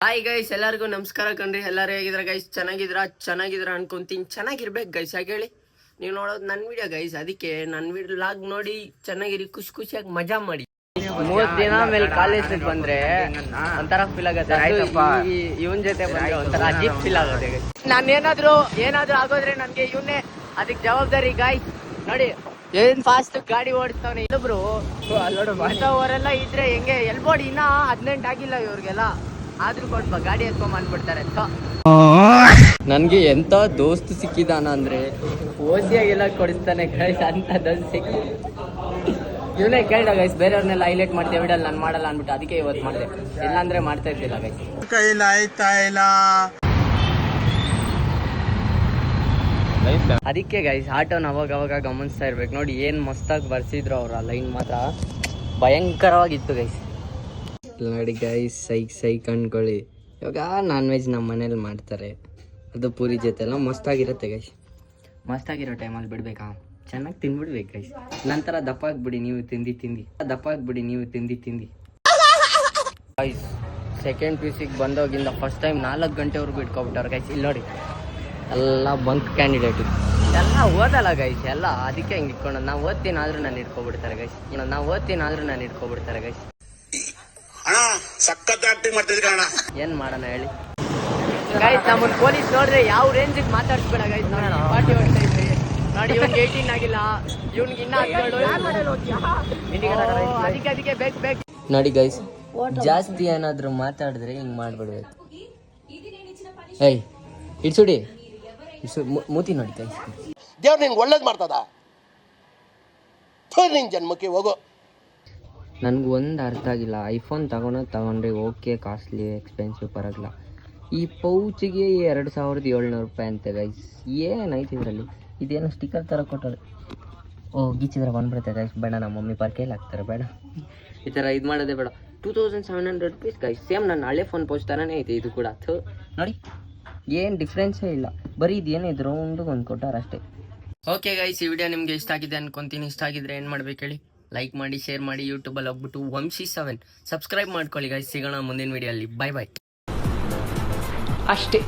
Hi guys, ಎಲ್ಲರಿಗೂ ನಮಸ್ಕಾರ ಕಣ್ರಿ. ಎಲ್ಲರೂ ಹೇಗಿದ್ರ ಗೈಸ್? ಚೆನ್ನಾಗಿದ್ರ ಅನ್ಕೊಂತೀನಿ. ಚೆನ್ನಾಗಿರ್ಬೇಕು ಗೈಸ್. ಹಾಗೆ ಹೇಳಿ, ನೀವು ನೋಡೋದು ನನ್ನ ವಿಡಿಯೋ ಗೈಸ್. ಅದಕ್ಕೆ ನನ್ನ ವಿಡಿಯೋ ಲಾಗ್ ನೋಡಿ ಚೆನ್ನಾಗಿರಿ, ಖುಷಿಯಾಗಿ ಮಜಾ ಮಾಡಿ. 3 ದಿನ ಮೇಲೆ ಕಾಲೇಜ್ ಬಂದ್ರೆ ಒಂಥರ ಫೀಲ್ ಆಗತ್ತೆ. ಇವನ್ ಜೊತೆ ಬಂದ್ರೆ ಒಂಥರ ಅಜೀಬ್ ಫೀಲ್ ಆಗುತ್ತೆ. ನಾನು ಏನಾದ್ರೂ ಆಗೋದ್ರೆ ನನ್ಗೆ ಇವನ್ನೇ ಅದಕ್ಕೆ ಜವಾಬ್ದಾರಿ ಗಾಯ್ಸ್. ನೋಡಿ ಏನ್ ಫಾಸ್ಟ್ ಗಾಡಿ ಓಡಿಸ್ತಾವನೆ ಇಲ್ಲೊಬ್ರು. ಅವರೆಲ್ಲ ಇದ್ರೆ ಹೆಂಗೆ ಎಲ್ಬೋಡಿ ಇನ್ನ 18 ಆಗಿಲ್ಲ ಇವ್ರಿಗೆಲ್ಲ, ಆದ್ರೂ ಕೊಡ್ಬ ಗಾಡಿ ಎತ್ಕೊಂಡ್ ಬಂದ್ಬಿಡ್ತಾರೆ. ನನ್ಗೆ ಎಂತ ದೋಸ್ತ್ ಸಿಕ್ಕಿದಾನ ಅಂದ್ರೆ ಓಸಿಯಾಗೆಲ್ಲ ಕೊಡಿಸ್ತಾನೆ ಗೈಸ್. ಅಂತ ದೋಸ್ತ್ ಸಿಕ್ಕಿ ಇವನೇ ಕೇಳ್ದ ಗೈಸ್, ಬೇರೆಯವ್ರನ್ನೆಲ್ಲ ಹೈಲೈಟ್ ಮಾಡ್ತೇವೆ ವಿಡಲ್ ನಾನು ಮಾಡಲ್ಲ ಅನ್ಬಿಟ್ಟು ಅದಕ್ಕೆ ಇವತ್ತು ಮಾಡಿದೆ. ಇಲ್ಲಾಂದ್ರೆ ಮಾಡ್ತಾ ಇರ್ತಿಲ್ಲ ಗೈಸ್. ಅದಕ್ಕೆ ಗೈಸ್ ಆಟೋನ ಅವಾಗ ಗಮನಿಸ್ತಾ ಇರ್ಬೇಕು. ನೋಡಿ ಏನ್ ಮಸ್ತಾಗಿ ಬರ್ಸಿದ್ರು ಅವ್ರ ಲೈನ್, ಮಾತ್ರ ಭಯಂಕರವಾಗಿತ್ತು ಗೈಸ್. ನೋಡಿ ಗೈಸ್, ಸೈಕ್ ಅನ್ಕೊಳ್ಳಿ. ಇವಾಗ ನಾನ್ ವೆಜ್ ನಮ್ಮ ಮನೇಲಿ ಮಾಡ್ತಾರೆ, ಅದು ಪೂರಿ ಜೊತೆ ಎಲ್ಲ ಮಸ್ತಾಗಿರುತ್ತೆ ಗೈಸ್. ಮಸ್ತಾಗಿರೋ ಟೈಮಲ್ಲಿ ಬಿಡ್ಬೇಕಾ, ಚೆನ್ನಾಗಿ ತಿನ್ಬಿಡ್ಬೇಕು ಗೈಸ್. ನಂತರ ದಪ್ಪ ಆಗ್ಬಿಡಿ ನೀವು ತಿಂದಿ ಗೈಸ್. ಸೆಕೆಂಡ್ ಪೀಸಿಗೆ ಬಂದೋಗಿಂದ ಫಸ್ಟ್ ಟೈಮ್ 4 ಗಂಟೆವರೆಗೂ ಇಟ್ಕೊಬಿಟ್ಟವ್ರು ಗೈಸ್. ಇಲ್ಲಿ ನೋಡಿ ಎಲ್ಲ ಬಂಕ್ ಕ್ಯಾಂಡಿಡೇಟ್ ಎಲ್ಲ ಓದಲ್ಲ ಗೈಸ್ ಎಲ್ಲ, ಅದಕ್ಕೆ ಹಿಂಗೆ ಇಟ್ಕೊಂಡು ನಾವು ಓದ್ತೀನಿ ಆದ್ರೂ ನಾನು ಇಟ್ಕೊಬಿಡ್ತಾರೆ ಗೈಸ್. ಏನ್ ಮಾಡೋಣ ಹೇಳಿ ಗೈಸ್. ನಮ್ಮನ್ನ ಪೊಲೀಸ್ ನೋಡ್ರೆ ಯಾವ ರೇಂಜಿಗೆ ಮಾತಾಡ್ಸ್ಬೇಡ ಗೈಸ್. ಪಾರ್ಟಿ ಹೊಡ್ತಾ ಇದ್ರಿ ನೋಡಿ, ಇವ್ನಿಗೆ 18 ಆಗಿಲ್ಲ, ಇವ್ನಿಗೆ ಇನ್ನ ಅದಕ್ಕೆ ಬೇಕು. ನೋಡಿ ಗೈಸ್, ಜಾಸ್ತಿ ಏನಾದ್ರು ಮಾತಾಡಿದ್ರೆ ಹಿಂಗ್ ಮಾಡ್ಬಿಡ್ಬೇಕು. ಏಯ್ ಇಡ್ಸುಡಿ ಮೂತಿ ನೋಡಿ ಗೈಸ್. ದೇವ್ರು ನಿನ್ಗೆ ಒಳ್ಳೇದು ಮಾಡ್ತದ, ನಿನ್ ಜನ್ಮಕ್ಕೆ ಹೋಗೋ. ನನ್ಗೆ ಒಂದು ಅರ್ಥ ಆಗಿಲ್ಲ, ಐಫೋನ್ ತಗೊಂಡ್ರೆ ಓಕೆ, ಕಾಸ್ಟ್ಲಿ ಎಕ್ಸ್ಪೆನ್ಸಿವ್ ಪರವಾಗಿಲ್ಲ. ಈ ಪೌಚಿಗೆ 2700 ರೂಪಾಯಿ ಅಂತೆ ಗೈಸ್. ಏನೈತಿ ಇದರಲ್ಲಿ? ಇದೇನೋ ಸ್ಟಿಕ್ಕರ್ ಥರ ಕೊಟ್ಟರೆ ಗೀಚಿದ್ರೆ ಬಂದ್ಬಿಡುತ್ತೆ ಗೈಸ್. ಬೇಡ, ನಮ್ಮ ಮಮ್ಮಿ ಪಾರ್ಕೇಲಿ ಹಾಕ್ತಾರೆ, ಬೇಡ ಈ ಥರ ಇದು ಮಾಡೋದೇ ಬೇಡ. 2700 ರೂಪೀಸ್ ಗೈಸ್. ಸೇಮ್ ನನ್ನ ಹಳೆ ಫೋನ್ ಪೌಚ್ ಥರನೇ ಐತೆ ಇದು ಕೂಡ. ನೋಡಿ ಏನು ಡಿಫ್ರೆನ್ಸೇ ಇಲ್ಲ, ಬರೀ ಇದೇನು ಇದು ರೌಂಡಿಗೆ ಒಂದು ಕೊಟ್ಟಾರ ಅಷ್ಟೇ. ಓಕೆ ಗೈಸ್, ಈ ವಿಡಿಯೋ ನಿಮಗೆ ಇಷ್ಟ ಆಗಿದೆ ಅನ್ಕೊಂತೀನಿ. ಇಷ್ಟ ಆಗಿದ್ರೆ ಏನು ಮಾಡ್ಬೇಕು ಹೇಳಿ? ಲೈಕ್ ಮಾಡಿ, ಶೇರ್ ಮಾಡಿ, ಯೂಟ್ಯೂಬಲ್ಲಿ ಹೋಗ್ಬಿಟ್ಟು ವಂಶಿ7 ಸಬ್ಸ್ಕ್ರೈಬ್ ಮಾಡ್ಕೊಳ್ಳಿ ಗೈಸ್. ಸಿಗೋಣ ಮುಂದಿನ ವಿಡಿಯೋ ಅಲ್ಲಿ. ಬಾಯ್ ಅಷ್ಟೇ.